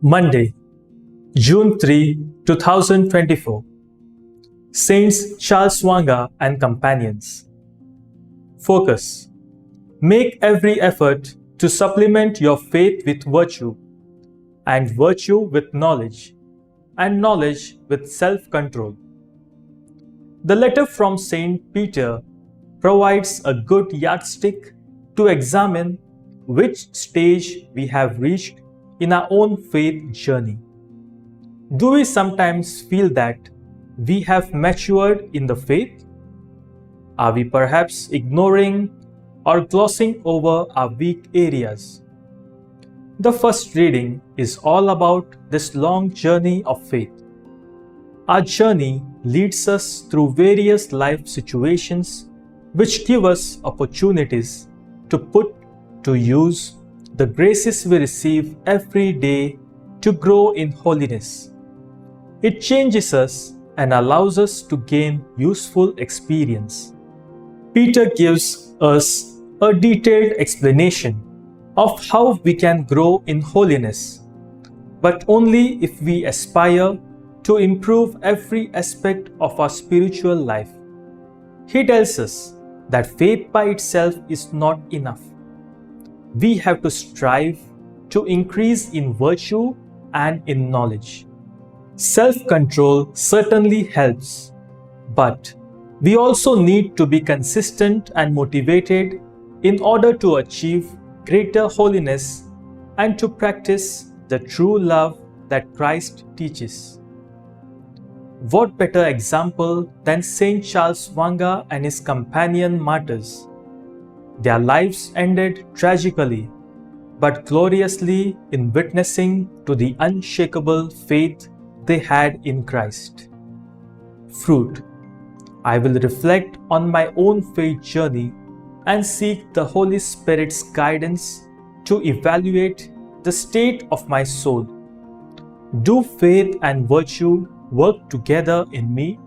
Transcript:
Monday, June 3, 2024. Saints Charles Swanga and Companions. Focus. Make every effort to supplement your faith with virtue, and virtue with knowledge, and knowledge with self-control. The letter from Saint Peter provides a good yardstick to examine which stage we have reached in our own faith journey. Do we sometimes feel that we have matured in the faith? Are we perhaps ignoring or glossing over our weak areas? The first reading is all about this long journey of faith. Our journey leads us through various life situations which give us opportunities to put to use the graces we receive every day to grow in holiness. It changes us and allows us to gain useful experience. Peter gives us a detailed explanation of how we can grow in holiness, but only if we aspire to improve every aspect of our spiritual life. He tells us that faith by itself is not enough. We have to strive to increase in virtue and in knowledge. Self-control certainly helps, but we also need to be consistent and motivated in order to achieve greater holiness and to practice the true love that Christ teaches. What better example than Saint Charles Swanga and his companion martyrs? Their lives ended tragically, but gloriously in witnessing to the unshakable faith they had in Christ. Fruit. I will reflect on my own faith journey and seek the Holy Spirit's guidance to evaluate the state of my soul. Do faith and virtue work together in me?